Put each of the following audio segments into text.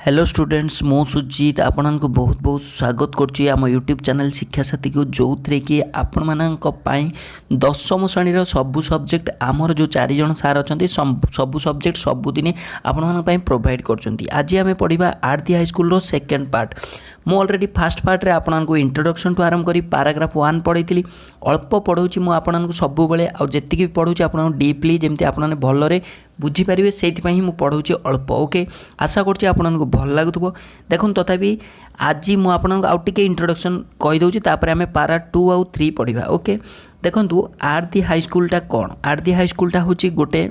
Hello students मो सुजीत आपण को बहुत बहुत स्वागत करुच्ची आम यूट्यूब चैनल शिक्षा साथी को जो थे कि आपण मानी दशम श्रेणी सबू सब्जेक्ट आमर जो 4 जन सार अच्छा सबू सब्जेक्ट सबुदिन आपण प्रोवाइड कर आज आम पढ़ा आरती हाईस्कल सेकेंड पार्ट मु अलरेडी फास्ट पार्ट रे आपन को इंट्रोडक्शन टू आरंभ करी पैराग्राफ 1 पढ़ी अल्प पढ़ाऊँ मु आपन को सब बेले आती भी पढ़ाऊँ आपन डीपली जमी आपने भलरे बुझीपारे से ही पढ़ाऊँ अल्प ओके आशा करुँच आपन को भल लगुव देखो तथापि आज मु आपन आउ टिके इंट्रोडक्शन कहीदे तापर आम पारा 2 आउ 3 पढ़ा ओके देखो आरती हाईस्कलटा कौन आरती हाईस्कलटा हूँ गोटे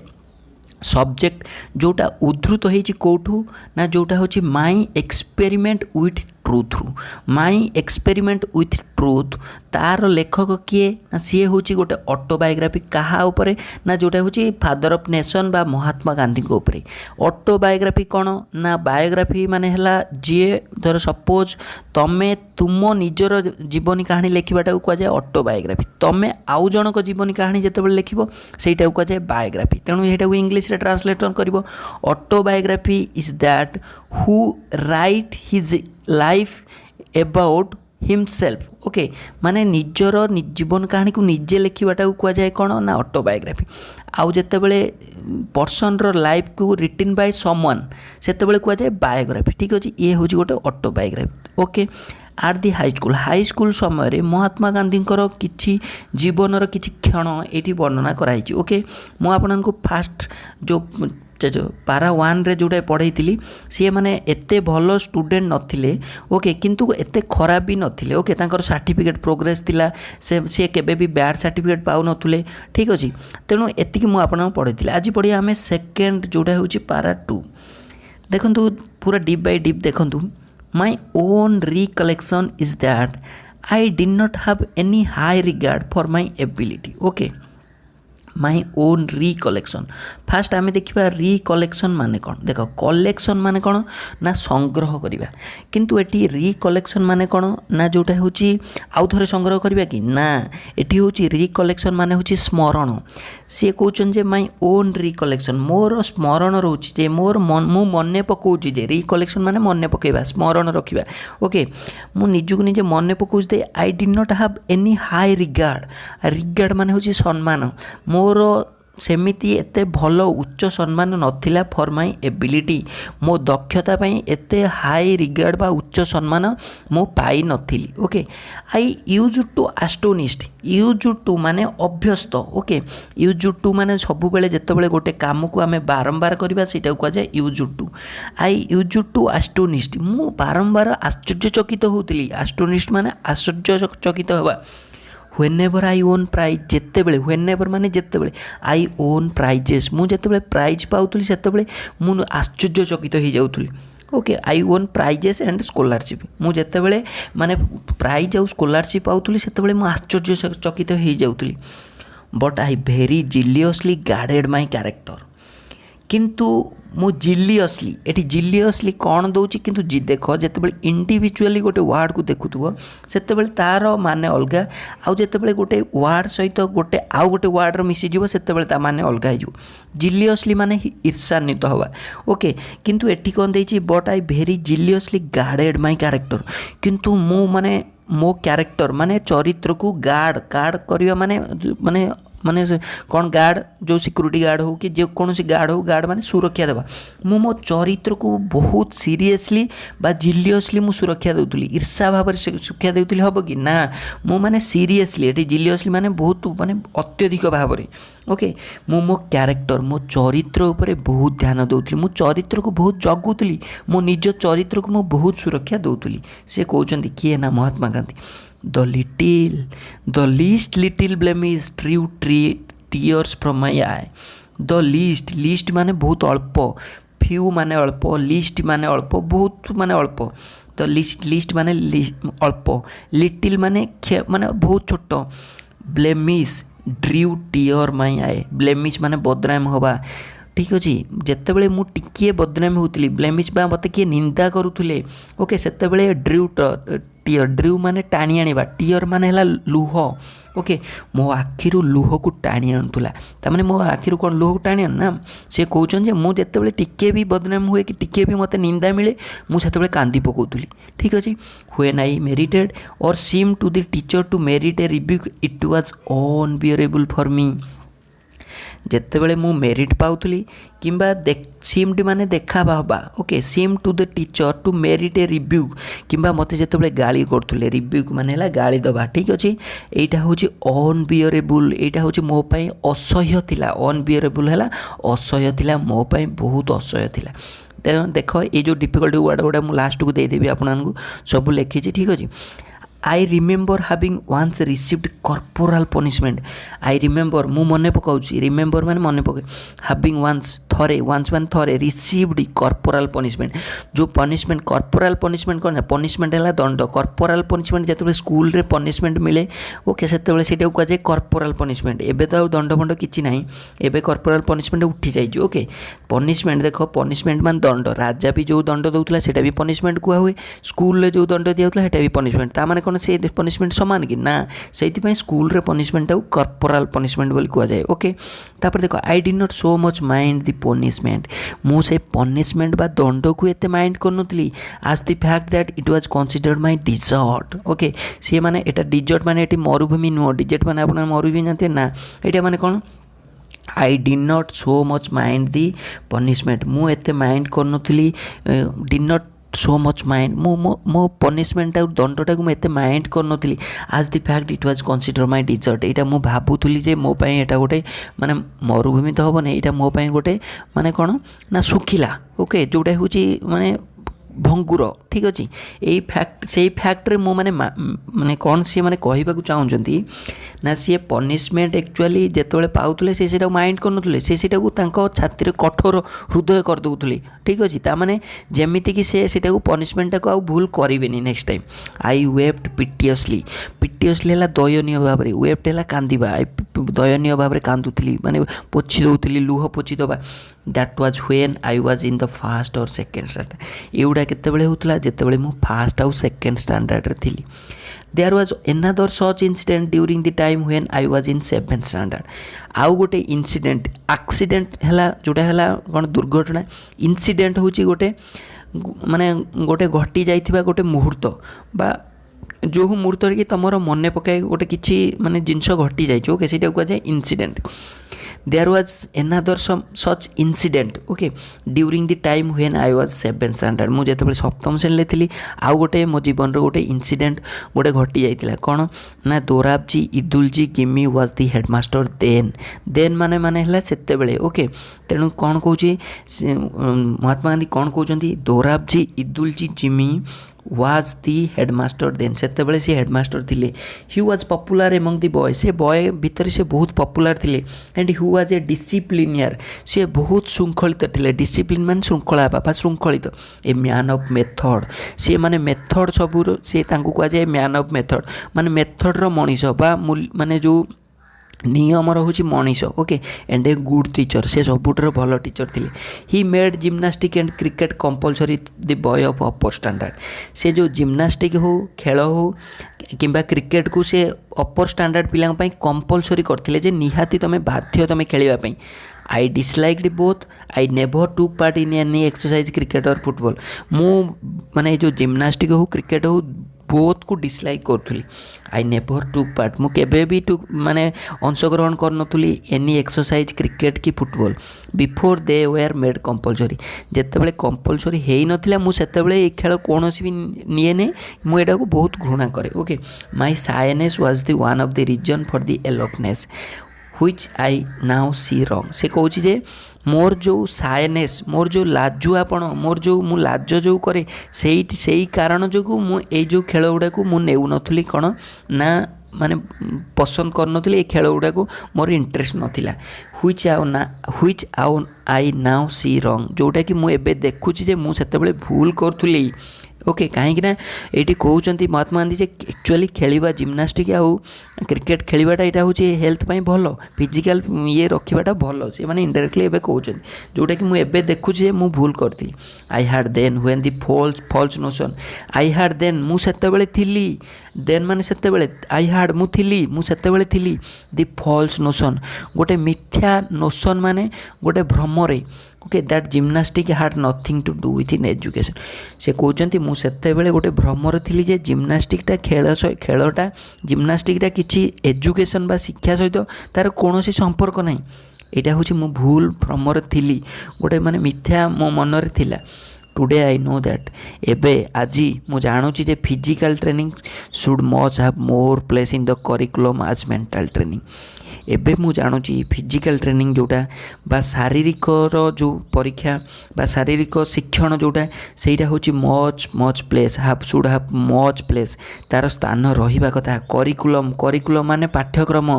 सब्जेक्ट जोटा उद्धृत होती कौटू ना जोटा हूँ माई एक्सपेरिमेंट विथ ट्रुथ रु माई एक्सपेरिमेंट विथ ट्रुथ तार लेखक किए ना सी हूँ गोटे ऑटोबायोग्राफी कहा उपरे ना जोटा हूँ फादर ऑफ नेशन बा महात्मा गांधी को उपरे ऑटोबायोग्राफी कौन ना बायोग्राफी माने हला जी धर सपोज तमे तुम निजर जीवनी कहानी लिखवाटा को कहुए ऑटोबायोग्राफी तमे आउ जनक जीवनी कहानी जिते लिखो सहीटा को कहुए बायोग्राफी तेणु यहाँ इंग्लीश रे ट्रांसलेट कर autobiography is that who right his life about himself okay माने निजर जीवन कहानी को निजे लिखवाटा कहुए कौन ना ऑटोबायोग्राफी आउ जिते बड़े पर्सन लाइफ को रिटन बाय समवन से कहुए बायोग्राफी ठीक अच्छे ये हूँ गोटे ऑटोबायोग्राफी ओके आर दी हाईस्कल समय महात्मा गांधी किछि जीवनर किछि क्षण ये वर्णना कराई ओके मु आपको फास्ट जो पारा 1 रे जोटा पढ़ाई सी मैंने एते भल स्टूडेंट नथिले ओके किंतु एते खराब भी नथिले ओके तांकर सर्टिफिकेट प्रोग्रेस थिला से केबे भी बैड सर्टिफिकेट पाउ नथुले ठीक अछि तेणु एतिकी मु आपन पढ़ाई आज पढ़िया आमे सेकेंड जोटा होची पारा 2 देखंतु पूरा डीप बाय डीप देखंतु my own recollection is that I did not have any high regard for my ability okay my own recollection fast आम देखा रिकलेक्शन माने कौन देख कलेक्शन माने कौन ना संग्रह करवा किंतु एटी रिकलेक्शन माने कौन ना जोटा हूँ आउ थे संग्रह करवा कि ना एटी हूँ रिकलेक्शन माने हूँ स्मरण सी कहते जे माई ओन रिकलेक्शन मोर स्मरण रोचे मोर मु मन पकाऊँ जे रिकलेक्शन माने मन पकेबा स्मरण रखा ओके मु निजक निजे मन पकाऊँ दे I did not have any high regard माने हूँ सम्मान मोर सेमिति एते भल उच्च सम्मान नथिला फॉर माय एबिलिटी मो दक्षता पई एते हाई रिगार्ड बा उच्च सम्मान मो पाई नथिली okay I use to astonished used to माने अभ्यस्त ओके यूज टू माने सब बेले जेते बेले गोटे काम को आमे बारंबार करबा सेटा को जाय use to I use to astonished मु बारंबार आश्चर्यचकित होउतली एस्टोनिस्ट माने आश्चर्यचकित होबा व्हेनेवर आई ओन प्राइज जिते बड़े व्हेनेवर माने जिते बड़े आई ओन प्राइजेस मु जिते बड़े प्राइज पाउतली सेते बड़े मु आश्चर्यचकित हो जाउतली okay I won prizes and scholarship मु जिते बड़े माने प्राइज आउ स्कॉलरशिप पाउतली सेते बड़े मु आश्चर्यचकित हो जाउतली but I very zealously guarded my character किंतु मु जिलियसली एटी जिलियसली कौन दूची किंतु देख जिते इंडिविजुअली गोटे वार्ड को देखुव से तार माने अलग आउ जिते गोटे वार्ड सहित गोटे आउ गोटे वार्ड मिसीज से माने अलग हो जिलियसली माने ईर्षान्वित हवा ओके किंतु एटी कौन देची but I very zealously guarded my character किंतु मु माने मो कैरेक्टर माने चरित्र को गार्ड करवा माने माने माने कौन गार्ड जो सिक्योरिटी गार्ड हो कि जो कौन गार्ड हो गार्ड माने सुरक्षा देवा मु मो चरित्र को बहुत सीरियसली बा जिलियसली मु सुरक्षा देउतली ईर्षा भाव में सुरक्षा देउतली हबो कि ना मु माने सीरियसली एटी जिलियसली माने बहुत माने अत्यधिक भाव में ओके मु मो कैरेक्टर मो चरित्र उपरे बहुत ध्यान दउतली मु चरित्र को बहुत जगुतली मो निज चरित्र को मु बहुत सुरक्षा दउतली से कहउचंदी किए ना Mahatma Gandhi the least little blemish drew tears from my eye the least माने बहुत अल्प few माने अल्प least माने अल्प बहुत माने अल्प the least माने अल्प little माने बहुत छोट blemish drew tear my eye blemish माने बदनाम हवा ठीक अच्छे जितेबले मु टिके बदनामी होती ब्लेमिश बा मत किए निंदा करुले ओके से ड्रू टीयर ड्रू माने टाणी आनिबा टीयर माने हला लुह ओके मो आखिरु लुह को टाणी आनुला तामाने मो आखिरु कौन लुह को टाणी आनु ना से कहउछन जे मु जेतेबेले टिके भी बदनाम हुए कि टिके भी मते निंदा मिले मु सेतेबेले कांदी पकाउतुली ठीक अछि when I merited or seem to the teacher to merit a rebuke it was unbearable for me जेतेबेले मु मेरिट पाउथली किंबा सीम्ड माने देखा बाबा okay seem to the teacher to merit a rebuke किंबा मते जेतेबेले गाली करथुले रिब्यूक माने हला गाली दबा ठीक अछि एटा होची अनबियरेबल एटा होची मो पई असह्य थिला अनबियरेबल हला असह्य थिला मो पई बहुत असह्य थिला तेणु देख ये जो डिफिकल्ट वर्ड गुड़ा मुझे लास्ट को देदेवी आपको सब लिखी ठीक अच्छे I remember having once received corporal punishment I remember मु मन पकाउछि रिमेम्बर माने मन पके हाविंग वन्स मान थरे रिसीव्ड कॉर्पोरल पनिशमेंट जो पनिशमेंट कॉर्पोरल पनिशमेंट कौन पनिशमेंट है दंड कॉर्पोरल पनिशमेंट जो स्कूल रे पनिशमेंट मिले ओके से कहुए कॉर्पोरल पनिशमेंट एबे तो दंड फंड कि ना एबे कॉर्पोरल पनिशमेंट उठी जाइए ओके पनिशमेंट देख पनिशमेंट मान दंड राजा भी जो दंड दौला सेटा भी पनिशमेंट कुआ हुए स्कूल रे जो दंड दिया सेटा भी पनिशमेंट ता माने कौन से पनिशमेंट सामान कि ना से स्कूल रे पनिशमेंट कॉर्पोरल पनिशमेंट बोली कुआ जाए ओके तापर देखो आई did not so much mind the punishment मु से पनिशमेंट बा दंड को एते माइंड करनुतली आज the fact that it was considered my desert okay से माने एटा डिजर्ट माने एटी मरुभूमि नुह डिजर्ट माने आपन मरुभूमि जानते ना एटा माने कोन I did not so much mind the punishment मु एते माइंड करनुतली did not so much mind मो पनिशमेंट दंडटा को मुझे माइंड करनी as the fact it was consider my desert यहाँ मुझे भावुली जे मो पाई एटा गोटे माने मरुभूमि तो हम नहीं मो पाई गोटे माने कौन ना सुखिला ओके जोटा हूँ माने भंगुर ठीक अच्छे यही फैक्ट से फैक्ट्रे मु माने माने कौन सी माने कहवाक चाहूँगी ना सी पनिशमेंट एक्चुअली जिते पाऊले से माइंड करुले से छाती कठोर हृदय करदे ठीक अच्छे ताने जमीती कि से पनिशमेंटा को भूल करें नेक्स्ट टाइम आई वेप्ट पिटियसली है दयनीय भाव में वेप्ट है कांदा दयनीय भाव में कांदुली माने पोछि दौली लुह पोछि दबा that was when I was in the first or second standard एगुड़ा केतेबेले होतला जेतेबेले मु फर्स्ट आउ सेकेंड स्टैंडर्ड रे थिली there was another such incident during the time when I was in seventh standard आउ गोटे इंसिडेंट एक्सीडेंट है जोटा है कौन दुर्घटना इंसिडेंट होची गोटे माने गोटे घटी जाइथिबा गोटे मुहूर्त बा जो मुहूर्त कि तुम मन पकाए गोटे किसी माने जिनस घटी जाए ओके से कहुए incident there was another such incident okay during the time when I was seventh standard मुझे सप्तम श्रेणी थी आउ गोटे मो जीवन गोटे इंसिडेंट गोटे घटी जाइए कौन ना Dorabji Edulji Gimi was the headmaster then माने माने है से ओके तेणु कौन कौन महात्मा गांधी कौन कहते Dorabji Edulji Gimi was the headmaster then से हेडमास्टर थिले he was popular among the boy से बॉय भितर से बहुत पॉपुलर थिले एंड ही वाज ए डिसिप्लिनियर से बहुत श्रृंखलित थिले डिसिप्लिन मान श्रृंखला बाबा श्रृंखलित ए मैन ऑफ मेथड से माने मेथड सबूर से तांको कहा जाए मैन ऑफ मेथड माने मेथड रो मनीष बा माने जो नियम रोचे Manish okay and a good teacher से सबुठार भल टीचर थिले he made gymnastic and cricket compulsory the boy of upper standard से जो जिम्नास्टिक हो खेल हो किंबा क्रिकेट को से अपर स्टैंडर्ड पिला कंपलसरी करथिले जे निहाती तमे बाध्य तमे खेलिबा I disliked both I never took part in any exercise cricket और फुटबॉल मु माने जो जिम्नास्टिक हो क्रिकेट हो बोथ को डिसलाइक करूँ आई नेवर टुक पार्ट मु केबे भी टुक माने अंशग्रहण करनुली एनी एक्सरसाइज क्रिकेट की football before they were made compulsory जितेबाला कंपलसरी हो नाला मुझे ये खेल कौन भी निए नहीं मुझे को बहुत घृणा करे okay my shyness was the one of the reason for the aloofness which I now see wrong से कहूँ जे मोर जो सायनेस मोर जो लाजुआपण मोर जो मु लाज जो करे से कारण जो मुझे जो खेल गुड़ा को मुझे कौन ना माने पसंद करनुली ये खेल गुड़ा को मोर इंटरेस्ट नाला व्हिच आउ आई नाउ सी रॉन्ग जोटा कि मुझे देखुची जे मुझे भूल करूली ओके कहीं ये कहते महात्मा गांधी जे एक्चुअली खेलवा जिम्नास्टिक आउ क्रिकेट खेलवाटा यहाँ हूँ हेल्थ भल फिजिकाल ये रखाटा भल से मैंने इनडायरेक्टली एवं कहते जोटा कि मुझे देखुचे मु भूल करती I had then when the false notion I had then मुझे थी देन माने सेतेबेले आई हैड मुझे थी दी फॉल्स नोशन गोटे मिथ्या नोशन माने गोटे भ्रमरे okay that gymnastic had nothing to do with in education से कहते मुझे गोटे भ्रमर थी जे जिम्नास्टिकटा खेलटा जिम्नास्टिकटा किसी एजुकेशन बा शिक्षा सहित तार कौन संपर्क ना यहाँ हूँ मु भूल भ्रमर थी गोटे माने मिथ्या मो मनरे थिला टुडे आई नो दैट एबे आज मु जानुची जे physical training should much have more place in the curriculum आज मेंटल ट्रेनिंग एबे मु जानुची फिजिकल ट्रेनिंग जोटा बा शारीरिक जो परीक्षा बा शारीरिक शिक्षण जोटा सेटा होची much place should have much place तार स्थान रहिबा कथा करिकुलम माने पाठ्यक्रम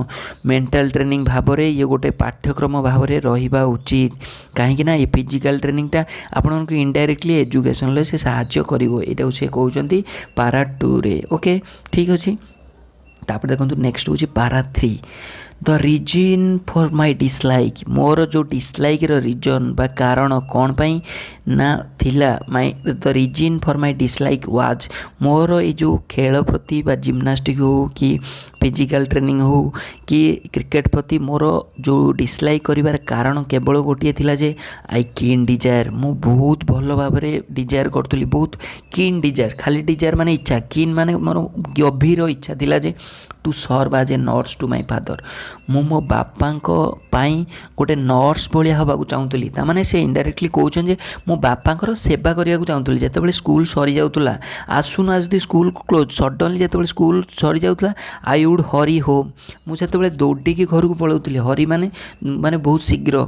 मेंटल ट्रेनिंग भाबरे ये गोटे पाठ्यक्रम भाबरे रहिबा उचित कहीं ना ये फिजिकल ट्रेनिंगटा आपन इनडायरेक्टली एजुकेशन से साहाय्य करिवो एटा से कहउचंती पारा 2 रे ओके ठीक अछि तापर देखो नेक्स्ट हूँ पारा 3 the reason for my dislike मोर जो डिसलाइक रिजन बा कारण कौन पाई ना थिला my the reason for my dislike was मोर ये जो खेल प्रति बा जिम्नास्टिक हो कि फिजिकल ट्रेनिंग हो कि क्रिकेट प्रति मोर जो डिसलाइक करिवार कारण केवल गोटे थिला जे आई कीन डिजायर मु बहुत भल भाव डिजायर करतुली बहुत कीन डिजायर खाली डिजायर माने इच्छा कीन माने मोर गभीर इच्छा थिला जे to serve as a nurse to my father मु मो बापांको पाई गोटे नर्स भाया हवा चाहूली ताने से इनडायरेक्टली कहते मो बापांकर सेवा करने चाहूली जिते स्कूल सरी जाऊला आज सुन आज दी स्कूल क्लोज सडनली जिते स्कूल सरी जाऊला आई वुड हरी होम मुझे दौड़िकी घर को पलाऊली हरी माने माने बहुत शीघ्र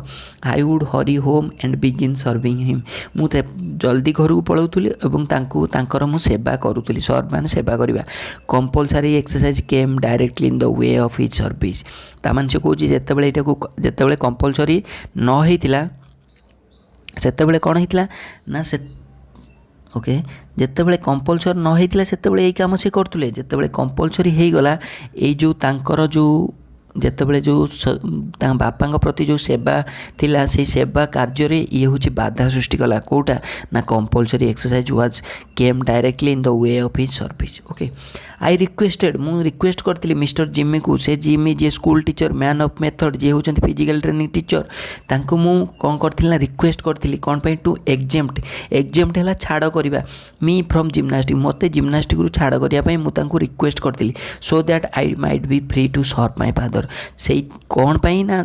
I would Hari home and begin serving him मुझे जल्दी घर को पलाऊली और मु सेवा करूली सर्व माने सेवा करवा compulsory exercise came directly in the way of his service तामान से कहूँ जिते कंपलसरी न होता से कौन होता ना से ओके जिते कंपलसरी न होता से यही कम से करुले जिते कंपलसरी हो गला ये जो तांकर जो जितेबाला जो बापा प्रति जो सेवा थिला से सेवा कार्य ये हूँ बाधा सृष्टि कला कौटा ना compulsory exercise was came directly in the way of his service okay I requested मु रिक्वेस्ट करती मिस्टर जिम्मी को से जिम्मी जे school teacher man of method जे होचंती फिजिकल ट्रेनिंग टीचर तांको मु कौन करथिला रिक्वेस्ट करथिली कौन पे टू एग्जेम्प्ट है छाड़ करवा मी फ्रॉम जिम्नास्टिक मते जिम्नास्टिक रु छाड़ करने मु तांको रिक्वेस्ट करथिली so that I might be free to serve my father से कौन पाई ना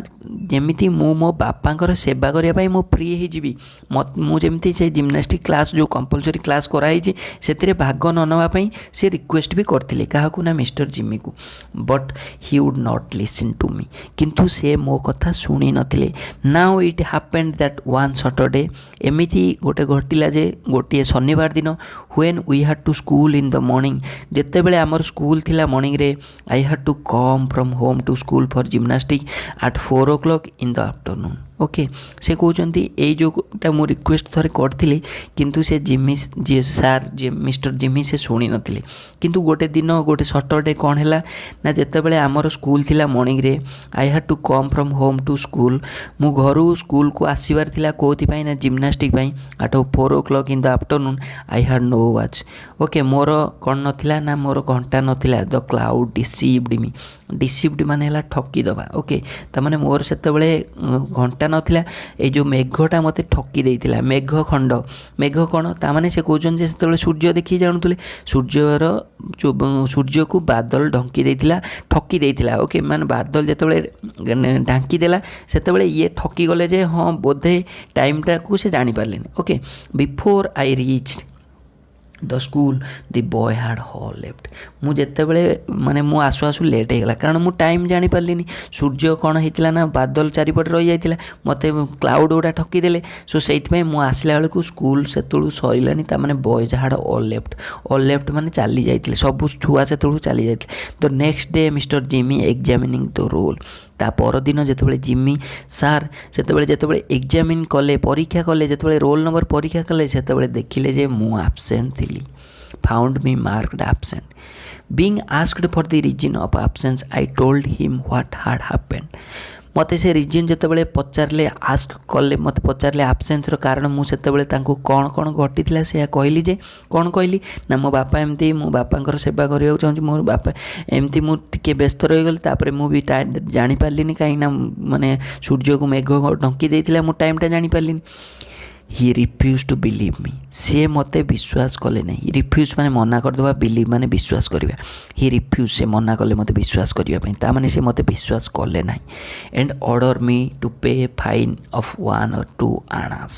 जमीती मो बापांकर सेवा करने मु फ्री हो जीवी मुझे से जिम्नास्टिक क्लास जो कंपलसरी क्लास कराई से भाग न नापी से रिक्वेस्ट भी करथिले काहाकू ना मिस्टर जिम्मी को but he would not listen to me किंतु से मो कथा शुणी नथिले now it happened that one Saturday एमिति गोटे घटिला जे गोटे शनिवार दिन when we had to school in the morning जेते बेले आमर स्कूल थिला मॉर्निंग रे I had to come from home to school for gymnastic at 4 o'clock in the afternoon okay से कहते ये जोटा मु रिक्वेस्ट थरे करथिली किंतु से जिम्मी जी सार जी मिस्टर जिम्मी से शुणी नथिले किंतु गोटे दिन गोटे सैटरडे कौन है ना जिते बेले आमर स्कूल थिला मॉर्निंग रे I had to come from home to school मु घरू स्कूल को आसबार थिला कोथि पई ना जिम्नास्टिक पई at 4 o'clock in the afternoon I had no watch okay मोर कौन नथिला ना मोर घंटा नथिला द क्लाउड डिसीव्ड माने हला ठकी दबा ओके तमाने मोर सेते बेले घंटा नथिला ए जो मेघटा मते ठकी देइतिला मेघ खंड मेघ कोन तामाने से कहउछन जे सेते बेले सूर्य देखि जानुतले सूर्य को बादल ढंकी देइतिला ठकी देइतिला ओके माने बादल जेते बेले ढांकी देला सेते बेले ये ठकी गले जे हां बोधे टाइमटा को से जानि पारलेनी okay before I reached the school the boy had all left मुझे माने मु आसु आसु लेट हो गला कारण मु टाइम जानी पारलिनी सूर्य कौन होता ना बादल चारिपटे रही जाता मत क्लाउड गुड़ा ठकीदेले सो से मु आसला बेलू स्कूल से सरलानी ताने बॉयज हैड ऑल लेफ्ट माने चली जाते सब छुआ से चली जाते the next day mister Gimi examining the roll ତା ପରଦିନ ଯେତେବେଳେ ଜିମି ସାର୍ ଯେତେବେଳେ ଏକ୍ଜାମିନ୍ କଲେ ପରୀକ୍ଷା କଲେ ଯେତେବେଳେ ରୋଲ୍ ନମ୍ବର ପରୀକ୍ଷା କଲେ ସେତେବେଳେ ଦେଖିଲେ ଯେ ମୁଁ ଆବସେଣ୍ଟ ଥିଲି। Found me marked absent. Being asked for the reason of absence I told him what had happened. ମୋତେ ସେ ରିଜିନ୍ ଯେତେବେଳେ ପଚାରିଲେ ଆସ୍କ କଲେ ମୋତେ ପଚାରିଲେ ଆବସେନ୍ସର କାରଣ ମୁଁ ସେତେବେଳେ ତାଙ୍କୁ କ'ଣ କ'ଣ ଘଟିଥିଲା ସେୟା କହିଲି ଯେ କ'ଣ କହିଲି ନା ମୋ ବାପା ଏମିତି ମୁଁ ବାପାଙ୍କର ସେବା କରିବାକୁ ଚାହୁଁଛି ମୋ ବାପା ଏମିତି ମୁଁ ଟିକେ ବ୍ୟସ୍ତ ରହିଗଲି ତାପରେ ମୁଁ ବି ଜାଣିପାରିଲିନି କାହିଁକିନା ମାନେ ସୂର୍ଯ୍ୟକୁ ମେଘ ଢଙ୍କି ଦେଇଥିଲା ମୁଁ ଟାଇମ୍ଟା ଜାଣିପାରିଲିନି। ହି ରିଫ୍ୟୁଜ୍ ଟୁ ବିଲିଭ୍ ମି। ସିଏ ମୋତେ ବିଶ୍ୱାସ କଲେ ନାହିଁ। ରିଫ୍ୟୁଜ୍ ମାନେ ମନା କରିଦେବା, ବିଲିଭ୍ ମାନେ ବିଶ୍ୱାସ କରିବା। ହି ରିଫ୍ୟୁଜ୍ ସେ ମନା କଲେ ମୋତେ ବିଶ୍ୱାସ କରିବା ପାଇଁ, ତା'ମାନେ ସେ ମୋତେ ବିଶ୍ୱାସ କଲେ ନାହିଁ। ଆଣ୍ଡ ଅର୍ଡ଼ର ମି to pay fine of 1 or 2 ଆଣାସ୍।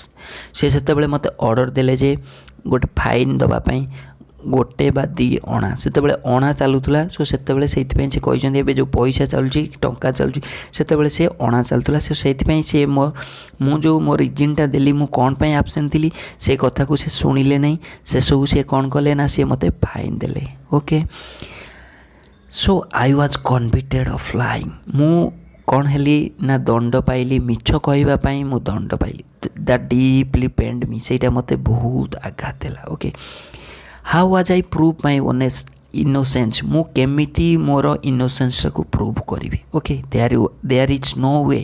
ସେ ସେତେବେଳେ ମୋତେ ଅର୍ଡ଼ର ଦେଲେ ଯେ ଗୋଟେ ଫାଇନ୍ ଦେବା ପାଇଁ 1 ବା 2 ଅଣା। ସେତେବେଳେ ଅଣା ଚାଲୁଥିଲା ସୋ ସେତେବେଳେ ସେଇଥିପାଇଁ ସେ କହିଛନ୍ତି ଏବେ ଯେଉଁ ପଇସା ଚାଲୁଛି ଟଙ୍କା ଚାଲୁଛି ସେତେବେଳେ ସେ ଅଣା ଚାଲୁଥିଲା। ସୋ ସେଇଥିପାଇଁ ସେ ମୁଁ ଯେଉଁ ମୋ ରିଜିନ୍ଟା ଦେଲି ମୁଁ କ'ଣ ପାଇଁ ଆବସେଣ୍ଟ ଥିଲି ସେ କଥାକୁ ସେ ଶୁଣିଲେ ନାହିଁ। ସେସବୁ ସେ କ'ଣ କଲେ ନା ସେ ମୋତେ ଫାଇନ୍ ଦେଲେ। Okay, so I was convicted of lying. ମୁଁ କ'ଣ ହେଲି ନା ଦଣ୍ଡ ପାଇଲି, ମିଛ କହିବା ପାଇଁ ମୁଁ ଦଣ୍ଡ ପାଇଲି। ଦ୍ୟାଟ୍ ଡିପଲି ପେନ୍ଡ ମି। ସେଇଟା ମୋତେ ବହୁତ ଆଘାତ ଦେଲା। Okay, how was I prove my innocence. ମୁଁ କେମିତି ମୋର ଇନୋସେନ୍ସକୁ ପ୍ରୁଭ୍ କରିବି। Okay, there is no way.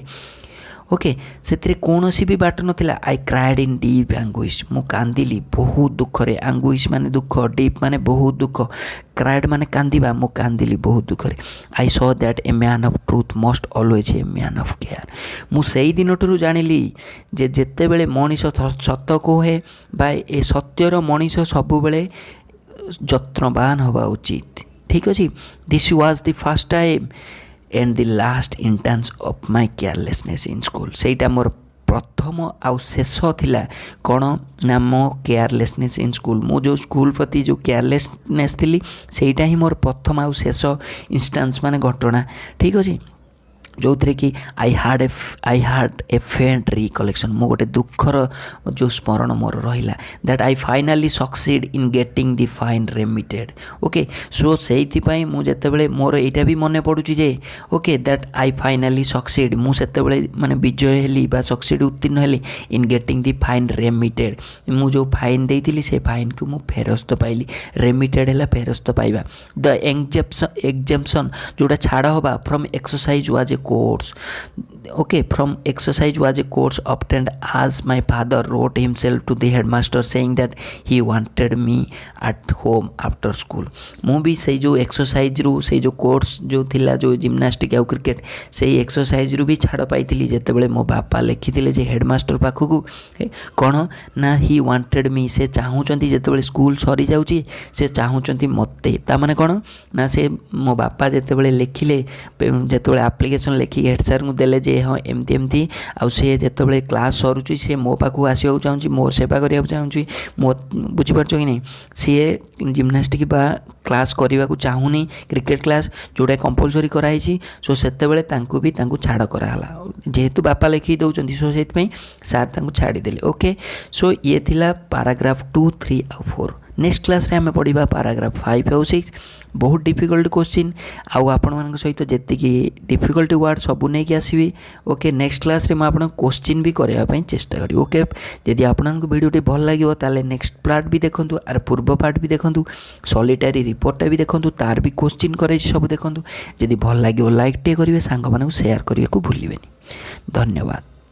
Okay, ସେଥିରେ କୌଣସି ବି ବାଟ ନଥିଲା। I cried in deep anguish. ମୁଁ କାନ୍ଦିଲି ବହୁତ ଦୁଃଖରେ। ଆଙ୍ଗୁଇସ୍ ମାନେ ଦୁଃଖ, ଡିପ୍ ମାନେ ବହୁତ ଦୁଃଖ, କ୍ରାଏଡ୍ ମାନେ କାନ୍ଦିବା। ମୁଁ କାନ୍ଦିଲି ବହୁତ ଦୁଃଖରେ। ଆଇ ସ that A man of truth must always A man of care. ମୁଁ ସେଇ ଦିନଠାରୁ ଜାଣିଲି ଯେ ଯେତେବେଳେ ମଣିଷ ସତ କୁହେ ବା ଏ ସତ୍ୟର ମଣିଷ ସବୁବେଳେ ଯତ୍ନବାନ ହେବା ଉଚିତ। ଠିକ୍ ଅଛି। This was the first time and the last instance of my carelessness in school। ସେଇଟା ମୋର ପ୍ରଥମ ଆଉ ଶେଷ ଥିଲା କ'ଣ ନା ମୋ କେୟାରଲେସନେସ୍ ଇନ୍ ସ୍କୁଲ୍। ମୁଁ ଯେଉଁ ସ୍କୁଲ୍ ପ୍ରତି ଯେଉଁ କେୟାରଲେସନେସ୍ ଥିଲି ସେଇଟା ହିଁ ମୋର ପ୍ରଥମ ଆଉ ଶେଷ ଇନଷ୍ଟାନ୍ସ ମାନେ ଘଟଣା। ଠିକ୍ ଅଛି, ଯେଉଁଥିରେ କି ଆଇ ହାଡ଼ ଏ ଫେଣ୍ଟ ରିକଲେକ୍ସନ୍। ମୁଁ ଗୋଟେ ଦୁଃଖର ଯେଉଁ ସ୍ମରଣ ମୋର ରହିଲା। That I finally succeed in getting the fine remitted. Okay, so ସେଇଥିପାଇଁ ମୁଁ ଯେତେବେଳେ ମୋର ଏଇଟା ବି ମନେ ପଡ଼ୁଛି ଯେ okay that I finally succeed. ମୁଁ ସେତେବେଳେ ମାନେ ବିଜୟ ହେଲି ବା ସକ୍ସିଡ୍ ଉତ୍ତୀର୍ଣ୍ଣ ହେଲି in getting the fine remitted. ମୁଁ ଯେଉଁ ଫାଇନ୍ ଦେଇଥିଲି ସେ ଫାଇନ୍କୁ ମୁଁ ଫେରସ୍ତ ପାଇଲି। ରେମିଟେଡ୍ ହେଲା ଫେରସ୍ତ ପାଇବା। ଦ ଏକ୍ଜେମ୍ପସନ୍ ଯେଉଁଟା ଛାଡ଼ ହେବା from exercise was A course। Okay, from exercise was a course obtained as my father wrote himself to the headmaster saying that he wanted me at home after school। ମୁଁ ବି ସେଇ ଯେଉଁ ଏକ୍ସରସାଇଜ୍ରୁ ସେଇ ଯେଉଁ କୋର୍ସ ଯେଉଁ ଥିଲା ଯେଉଁ ଜିମ୍ନାଷ୍ଟିକ୍ ଆଉ cricket ସେଇ ଏକ୍ସରସାଇଜ୍ରୁ ବି ଛାଡ଼ ପାଇଥିଲି ଯେତେବେଳେ ମୋ ବାପା ଲେଖିଥିଲେ ଯେ ହେଡ଼ମାଷ୍ଟର ପାଖକୁ କ'ଣ ନା ହି ୱାଣ୍ଟେଡ଼ ମି। ସେ ଚାହୁଁଛନ୍ତି ଯେତେବେଳେ ସ୍କୁଲ୍ ସରିଯାଉଛି ସେ ଚାହୁଁଛନ୍ତି ମୋତେ। ତା'ମାନେ କ'ଣ ନା ସେ ମୋ ବାପା ଯେତେବେଳେ ଲେଖିଲେ ଯେତେବେଳେ ଆପ୍ଲିକେସନ୍ ଲେଖିକି ହେଡ଼୍ ସାର୍ଙ୍କୁ ଦେଲେ ଯେ ହଁ ଏମିତି ଏମିତି ଆଉ ସେ ଯେତେବେଳେ କ୍ଲାସ୍ ସରୁଛି ସେ ମୋ ପାଖକୁ ଆସିବାକୁ ଚାହୁଁଛି, ମୋ ସେବା କରିବାକୁ ଚାହୁଁଛି। ବୁଝିପାରୁଛ କି ନାହିଁ? ସିଏ ଜିମ୍ନାଷ୍ଟିକ୍ ବା କ୍ଲାସ୍ କରିବାକୁ ଚାହୁଁନି କ୍ରିକେଟ୍ କ୍ଲାସ୍ ଯେଉଁଟା କମ୍ପଲସରି କରାହେଇଛି। ସୋ ସେତେବେଳେ ତାଙ୍କୁ ଛାଡ଼ କରାହେଲା ଯେହେତୁ ବାପା ଲେଖିକି ଦେଉଛନ୍ତି। ସୋ ସେଥିପାଇଁ ସାର୍ ତାଙ୍କୁ ଛାଡ଼ିଦେଲେ। ଓକେ, ସୋ ଇଏ ଥିଲା ପାରାଗ୍ରାଫ 2, 3 ଆଉ 4। ନେକ୍ସଟ କ୍ଲାସ୍ରେ ଆମେ ପଢ଼ିବା ପାରାଗ୍ରାଫ 5 ଆଉ 6। ବହୁତ ଡିଫିକଲ୍ଟ କୋଶ୍ଚିନ୍ ଆଉ ଆପଣମାନଙ୍କ ସହିତ ଯେତିକି ଡିଫିକଲ୍ଟ ୱାର୍ଡ଼ ସବୁ ନେଇକି ଆସିବି। ଓକେ, ନେକ୍ସଟ କ୍ଲାସ୍ରେ ମୁଁ ଆପଣଙ୍କୁ କୋଶ୍ଚିନ୍ ବି କରିବା ପାଇଁ ଚେଷ୍ଟା କରିବି। ଓକେ, ଯଦି ଆପଣଙ୍କୁ ଭିଡ଼ିଓଟି ଭଲ ଲାଗିବ ତାହେଲେ ନେକ୍ସଟ ପାର୍ଟ ବି ଦେଖନ୍ତୁ, ଆର ପୂର୍ବ ପାର୍ଟ ବି ଦେଖନ୍ତୁ, ସଲିଟାରୀ ରିପୋର୍ଟଟା ବି ଦେଖନ୍ତୁ, ତାର ବି କୋଶ୍ଚିନ୍ କରେଇଛି ସବୁ ଦେଖନ୍ତୁ। ଯଦି ଭଲ ଲାଗିବ ଲାଇକ୍ଟିଏ କରିବେ, ସାଙ୍ଗମାନଙ୍କୁ ସେୟାର କରିବାକୁ ଭୁଲିବେନି। ଧନ୍ୟବାଦ।